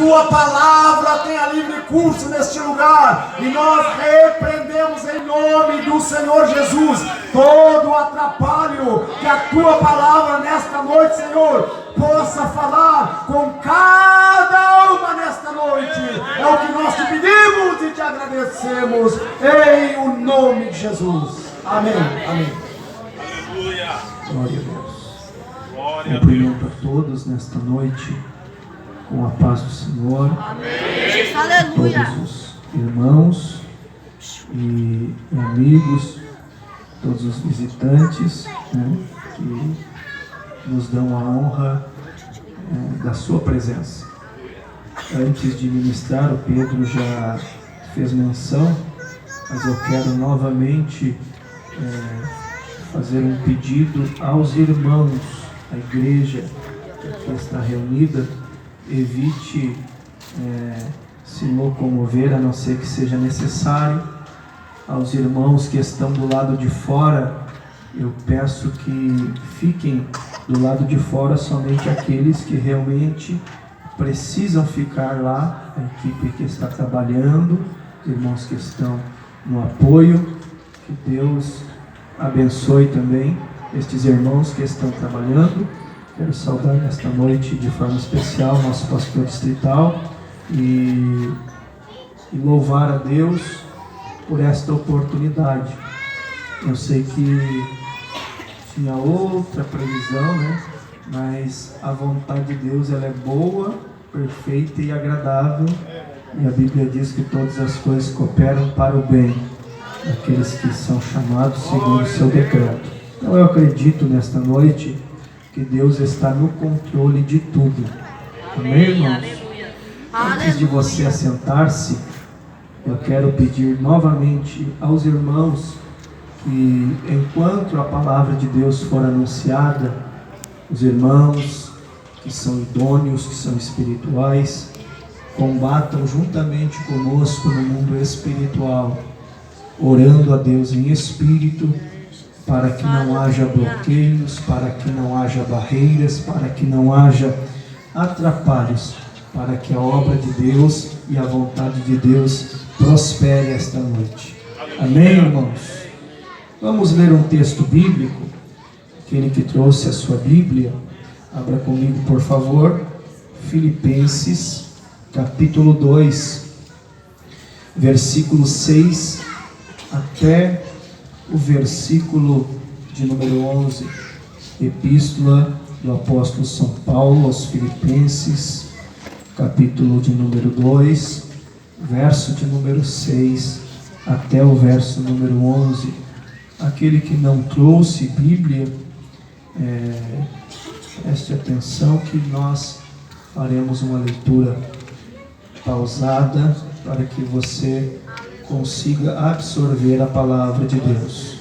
tua palavra tenha livre curso neste lugar, e nós repreendemos em nome do Senhor Jesus todo o atrapalho, que a tua palavra nesta noite, Senhor, possa falar com cada alma nesta noite. É o que nós te pedimos e te agradecemos em o nome de Jesus. Amém. Amém. Aleluia. Glória a Deus. Glória a Cumprimento a todos nesta noite com a paz do Senhor. Amém. Aleluia. Todos os irmãos e amigos, todos os visitantes, né, que nos dão a honra da sua presença. Antes de ministrar, o Pedro já fez menção, mas eu quero novamente fazer um pedido aos irmãos, à igreja que está reunida. Evite se locomover, a não ser que seja necessário. Aos irmãos que estão do lado de fora, eu peço que fiquem do lado de fora somente aqueles que realmente precisam ficar lá, a equipe que está trabalhando, os irmãos que estão no apoio. Que Deus abençoe também estes irmãos que estão trabalhando. Quero saudar nesta noite de forma especial o nosso pastor distrital e louvar a Deus por esta oportunidade. Eu sei que tinha outra previsão, né? Mas a vontade de Deus, ela é boa, perfeita e agradável, e a Bíblia diz que todas as coisas cooperam para o bem daqueles que são chamados segundo o seu decreto. Então eu acredito nesta noite que Deus está no controle de tudo. Amém, irmãos? Antes de você assentar-se, eu quero pedir novamente aos irmãos que, enquanto a palavra de Deus for anunciada, os irmãos que são idôneos, que são espirituais, combatam juntamente conosco no mundo espiritual, orando a Deus em espírito, para que não haja bloqueios, para que não haja barreiras, para que não haja atrapalhos, para que a obra de Deus e a vontade de Deus prospere esta noite. Amém, irmãos? Vamos ler um texto bíblico. Aquele que trouxe a sua Bíblia, abra comigo, por favor, Filipenses, capítulo 2, versículo 6 até o versículo de número 11. Epístola do apóstolo São Paulo aos Filipenses, capítulo de número 2, verso de número 6 até o verso número 11. Aquele que não trouxe Bíblia, preste atenção que nós faremos uma leitura pausada para que você consiga absorver a palavra de Deus.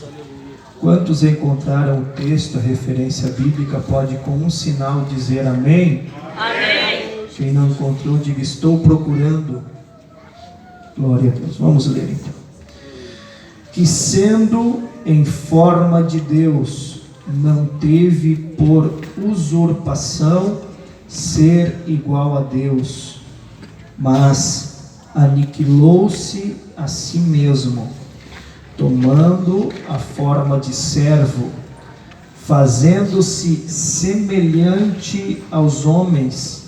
Quantos encontraram o texto, a referência bíblica, pode com um sinal dizer amém? Amém. Quem não encontrou, diga estou procurando. Glória a Deus. Vamos ler então. Que sendo em forma de Deus, não teve por usurpação ser igual a Deus, mas aniquilou-se a si mesmo, tomando a forma de servo, fazendo-se semelhante aos homens,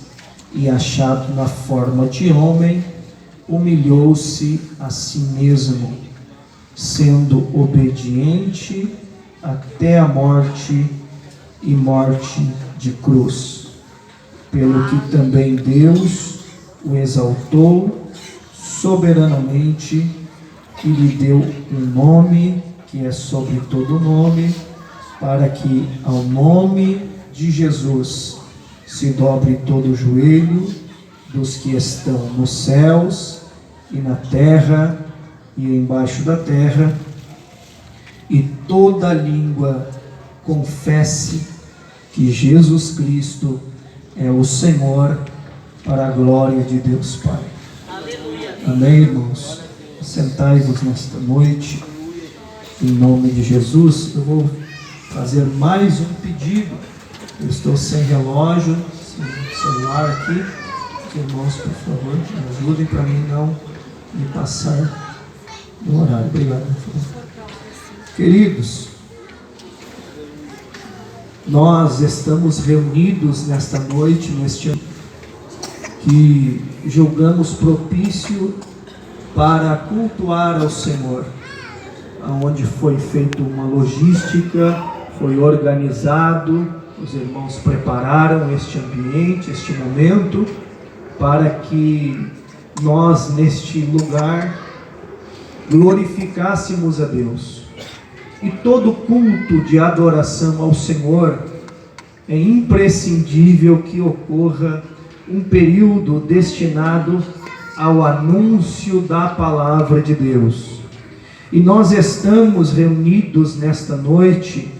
e achado na forma de homem, humilhou-se a si mesmo, sendo obediente até a morte e morte de cruz, pelo que também Deus o exaltou soberanamente e lhe deu um nome que é sobre todo nome, para que ao nome de Jesus se dobre todo o joelho dos que estão nos céus e na terra e embaixo da terra, e toda língua confesse que Jesus Cristo é o Senhor, para a glória de Deus Pai. Aleluia. Amém, irmãos? Sentai-vos nesta noite, em nome de Jesus. Eu vou fazer mais um pedido. Eu estou sem relógio, sem celular aqui, irmãos, por favor, me ajudem para mim não me passar do horário. Obrigado. Queridos, nós estamos reunidos nesta noite, neste ano, que julgamos propício para cultuar ao Senhor, onde foi feita uma logística, foi organizado, os irmãos prepararam este ambiente, este momento, para que nós neste lugar glorificássemos a Deus. E todo culto de adoração ao Senhor é imprescindível que ocorra um período destinado ao anúncio da palavra de Deus. E nós estamos reunidos nesta noite,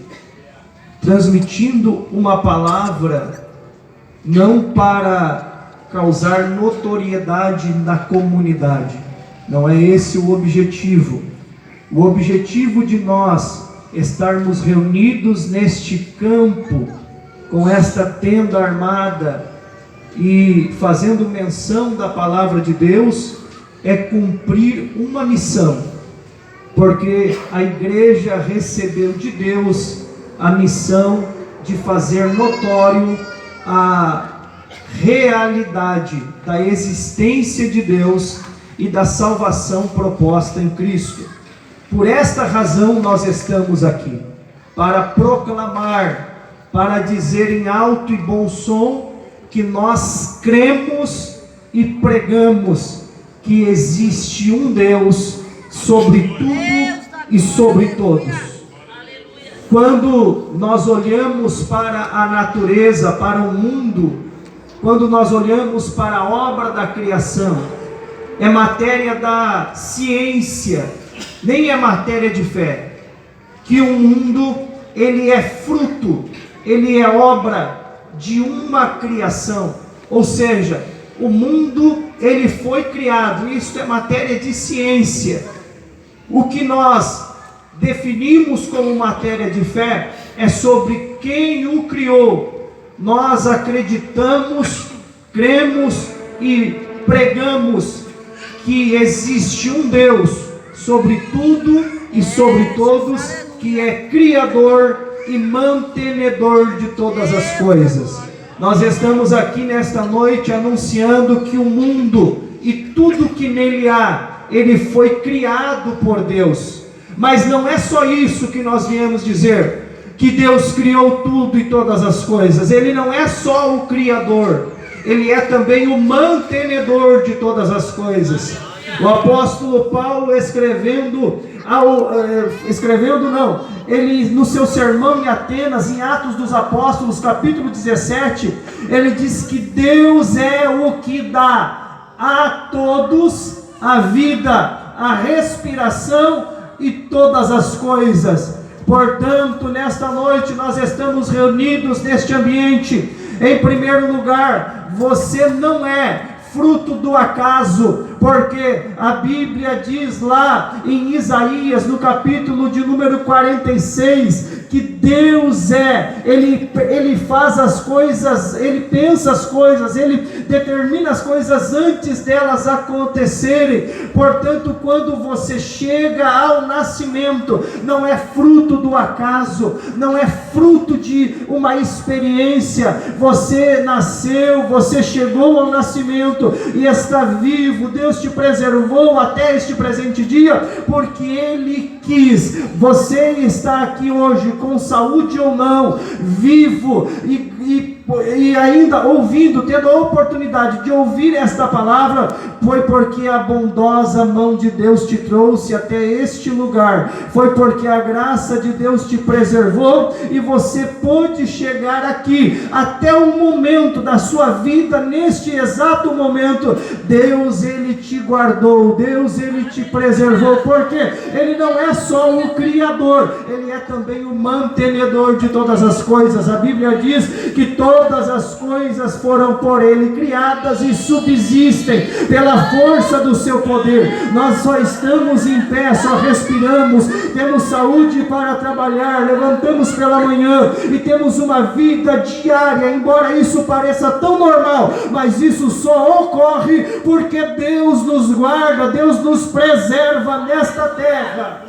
transmitindo uma palavra não para causar notoriedade na comunidade, não é esse o objetivo. O objetivo de nós estarmos reunidos neste campo, com esta tenda armada e fazendo menção da palavra de Deus, é cumprir uma missão, porque a igreja recebeu de Deus a missão de fazer notório a realidade da existência de Deus e da salvação proposta em Cristo. Por esta razão nós estamos aqui, para proclamar, para dizer em alto e bom som que nós cremos e pregamos que existe um Deus sobre tudo e sobre todos. Quando nós olhamos para a natureza, para o mundo, quando nós olhamos para a obra da criação, é matéria da ciência, nem é matéria de fé, que o mundo, ele é fruto, ele é obra de uma criação, ou seja, o mundo, ele foi criado, isso é matéria de ciência. O que nós definimos como matéria de fé é sobre quem o criou. Nós acreditamos, cremos e pregamos que existe um Deus sobre tudo e sobre todos, que é criador e mantenedor de todas as coisas. Nós estamos aqui nesta noite anunciando que o mundo e tudo que nele há, ele foi criado por Deus. Mas não é só isso que nós viemos dizer, que Deus criou tudo e todas as coisas. Ele não é só o criador, ele é também o mantenedor de todas as coisas. O apóstolo Paulo ele no seu sermão em Atenas, em Atos dos Apóstolos, capítulo 17, ele diz que Deus é o que dá a todos a vida, a respiração e todas as coisas. Portanto, nesta noite nós estamos reunidos neste ambiente. Em primeiro lugar, você não é fruto do acaso, porque a Bíblia diz lá em Isaías, no capítulo de número 46, que Deus Ele faz as coisas, Ele pensa as coisas, Ele determina as coisas antes delas acontecerem. Portanto, quando você chega ao nascimento, não é fruto do acaso, não é fruto de uma experiência. Você nasceu, você chegou ao nascimento e está vivo. Deus te preservou até este presente dia, porque Ele quis. Você está aqui hoje com saúde ou não, vivo e ainda ouvindo, tendo a oportunidade de ouvir esta palavra, foi porque a bondosa mão de Deus te trouxe até este lugar, foi porque a graça de Deus te preservou e você pôde chegar aqui. Até o momento da sua vida, neste exato momento, Deus Ele te guardou, Deus Ele te preservou, porque Ele não é só o Criador, Ele é também o mantenedor de todas as coisas. A Bíblia diz que todas todas as coisas foram por Ele criadas e subsistem pela força do seu poder. Nós só estamos em pé, só respiramos, temos saúde para trabalhar, levantamos pela manhã e temos uma vida diária, embora isso pareça tão normal, mas isso só ocorre porque Deus nos guarda, Deus nos preserva nesta terra.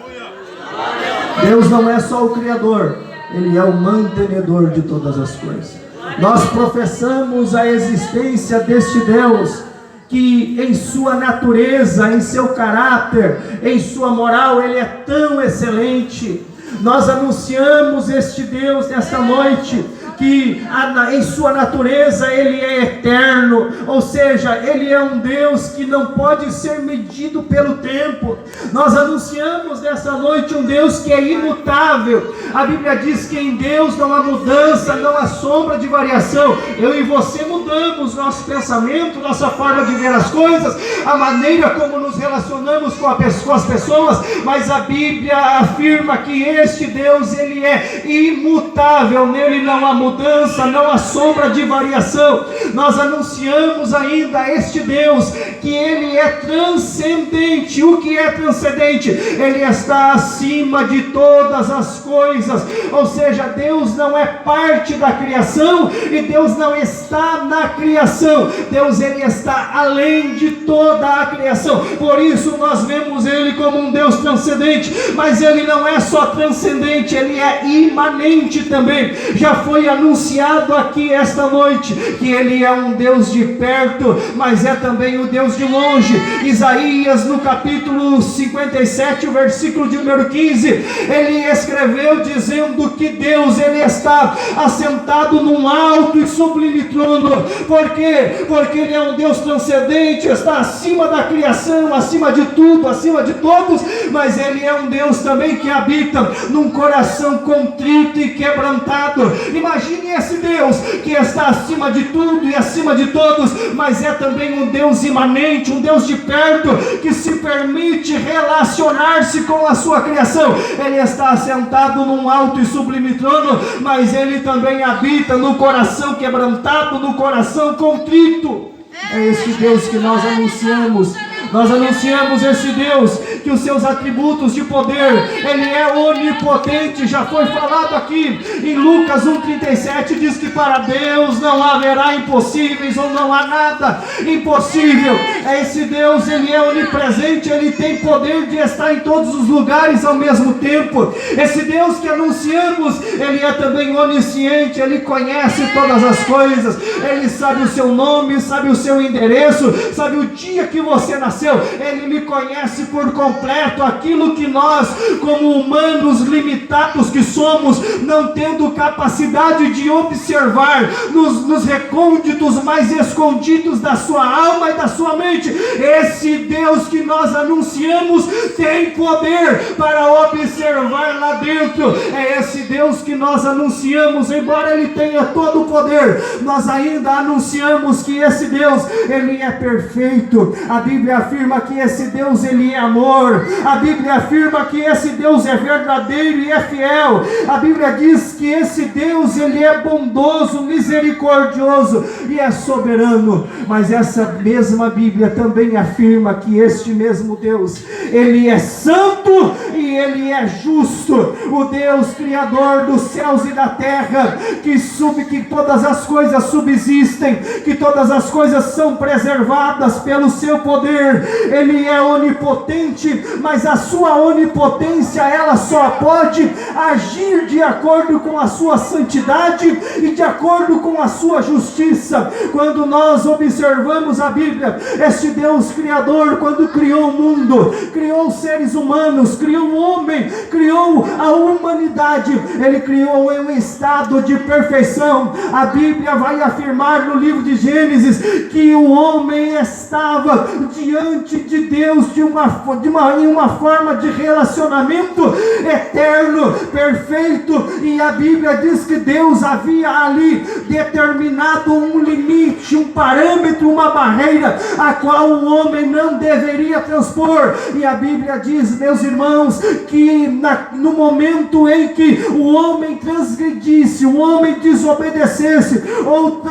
Deus não é só o Criador, Ele é o mantenedor de todas as coisas. Nós professamos a existência deste Deus, que em sua natureza, em seu caráter, em sua moral, Ele é tão excelente. Nós anunciamos este Deus nesta noite, que em sua natureza Ele é eterno, ou seja, Ele é um Deus que não pode ser medido pelo tempo. Nós anunciamos nessa noite um Deus que é imutável. A Bíblia diz que em Deus não há mudança, não há sombra de variação. Eu e você mudamos nosso pensamento, nossa forma de ver as coisas, a maneira como nos relacionamos com as pessoas, mas a Bíblia afirma que este Deus, Ele é imutável, nele não há mudança, não há sombra de variação. Nós anunciamos ainda a este Deus que Ele é transcendente. O que é transcendente? Ele está acima de todas as coisas, ou seja, Deus não é parte da criação e Deus não está na criação. Deus, Ele está além de toda a criação. Por isso nós vemos Ele como um Deus transcendente, mas Ele não é só transcendente, Ele é imanente também. Já foi anunciado aqui esta noite que Ele é um Deus de perto, mas é também o Deus de longe. Isaías, no capítulo 57, o versículo de número 15, ele escreveu dizendo que Deus, Ele está assentado num alto e sublime trono. Por quê? Porque Ele é um Deus transcendente, está acima da criação, acima de tudo, acima de todos, mas Ele é um Deus também que habita num coração contrito e quebrantado. Imagine esse Deus que está acima de tudo e acima de todos, mas é também um Deus imanente, um Deus de perto, que se permite relacionar-se com a sua criação. Ele está assentado num alto e sublime trono, mas Ele também habita no coração quebrantado, no coração contrito. É esse Deus que nós anunciamos. Nós anunciamos esse Deus, que os seus atributos de poder, Ele é onipotente. Já foi falado aqui em Lucas 1,37, diz que para Deus não haverá impossíveis, ou não há nada impossível. Esse Deus, Ele é onipresente, Ele tem poder de estar em todos os lugares ao mesmo tempo. Esse Deus que anunciamos, Ele é também onisciente, Ele conhece todas as coisas, Ele sabe o seu nome, sabe o seu endereço, sabe o dia que você nasceu. Ele me conhece por completo. Aquilo que nós, como humanos limitados que somos, não tendo capacidade de observar nos recônditos mais escondidos da sua alma e da sua mente, esse Deus que nós anunciamos tem poder para observar lá dentro. É esse Deus que nós anunciamos. Embora Ele tenha todo o poder, nós ainda anunciamos que esse Deus, Ele é perfeito. A Bíblia afirma que esse Deus, Ele é amor. A Bíblia afirma que esse Deus é verdadeiro e é fiel. A Bíblia diz que esse Deus, Ele é bondoso, misericordioso e é soberano. Mas essa mesma Bíblia também afirma que este mesmo Deus, Ele é santo e Ele é justo. O Deus Criador dos céus e da terra, que todas as coisas subsistem, que todas as coisas são preservadas pelo seu poder. Ele é onipotente, mas a sua onipotência, ela só pode agir de acordo com a sua santidade e de acordo com a sua justiça. Quando nós observamos a Bíblia, este Deus Criador, quando criou o mundo, criou os seres humanos, criou o homem, criou a humanidade, Ele criou em um estado de perfeição. A Bíblia vai afirmar no livro de Gênesis que o homem está estava diante de Deus em uma forma de relacionamento eterno, perfeito, e a Bíblia diz que Deus havia ali determinado um limite, um parâmetro, uma barreira, a qual o homem não deveria transpor. E a Bíblia diz, meus irmãos, que no momento em que o homem transgredisse, o homem desobedecesse, ou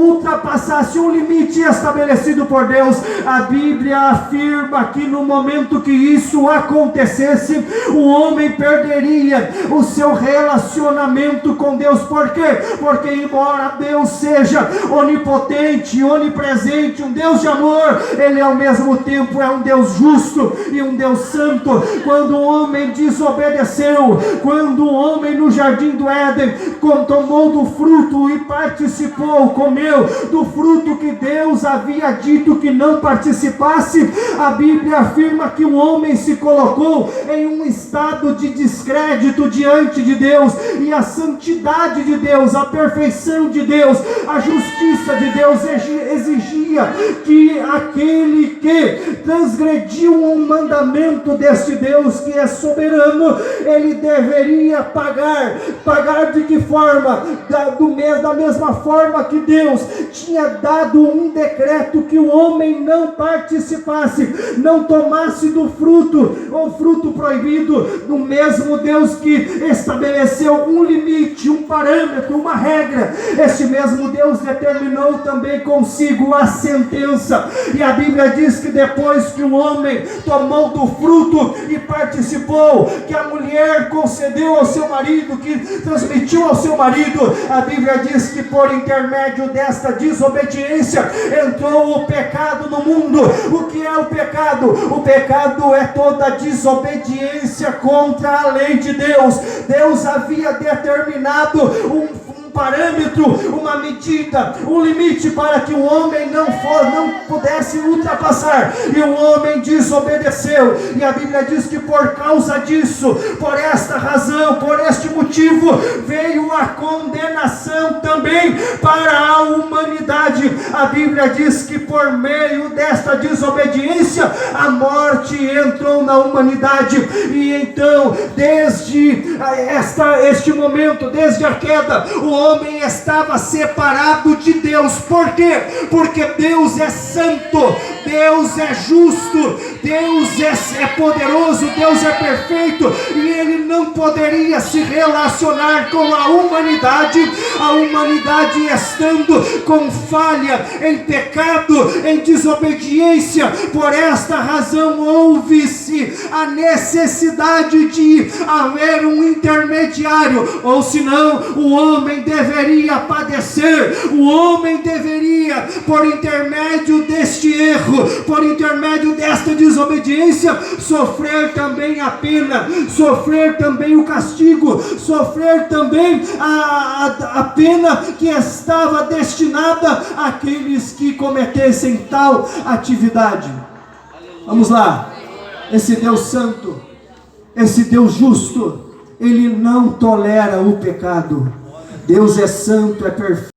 ultrapassasse um limite estabelecido por Deus, a Bíblia afirma que no momento que isso acontecesse, o homem perderia o seu relacionamento com Deus. Por quê? Porque embora Deus seja onipotente, onipresente, um Deus de amor, Ele ao mesmo tempo é um Deus justo e um Deus santo. Quando o homem desobedeceu, quando o homem no jardim do Éden tomou do fruto e participou, comeu do fruto que Deus havia dito que não participasse, a Bíblia afirma que o homem se colocou em um estado de descrédito diante de Deus, e a santidade de Deus, a perfeição de Deus, a justiça de Deus exigia que aquele que transgrediu um mandamento deste Deus que é soberano, ele deveria pagar de que forma? Da mesma forma que Deus tinha dado um decreto que o homem não participasse, não tomasse do fruto, ou fruto proibido, no mesmo Deus que estabeleceu um limite, um parâmetro, uma regra, este mesmo Deus determinou também consigo a sentença. E a Bíblia diz que depois que o homem tomou do fruto e participou, que a mulher concedeu ao seu marido, que transmitiu ao seu marido, a Bíblia diz que por intermédio desta desobediência entrou o pecado no mundo. O que é o pecado? O pecado é toda desobediência contra a lei de Deus. Deus havia determinado um parâmetro, uma medida, um limite para que o homem não pudesse ultrapassar, e o homem desobedeceu, e a Bíblia diz que por causa disso, por esta razão, por este motivo, veio a condenação também para a humanidade. A Bíblia diz que por meio desta desobediência, a morte entrou na humanidade, e então, desde este momento, desde a queda, o homem estava separado de Deus. Por quê? Porque Deus é santo, Deus é justo, Deus é poderoso, Deus é perfeito, e Ele não poderia se relacionar com a humanidade estando com falha, em pecado, em desobediência. Por esta razão houve-se a necessidade de haver um intermediário, ou senão o homem deveria padecer, o homem deveria, por intermédio deste erro, por intermédio desta desobediência, sofrer também a pena, sofrer também o castigo, sofrer também a pena que estava destinada àqueles que cometessem tal atividade. Vamos lá, esse Deus santo, esse Deus justo, Ele não tolera o pecado. Deus é santo, é perfeito.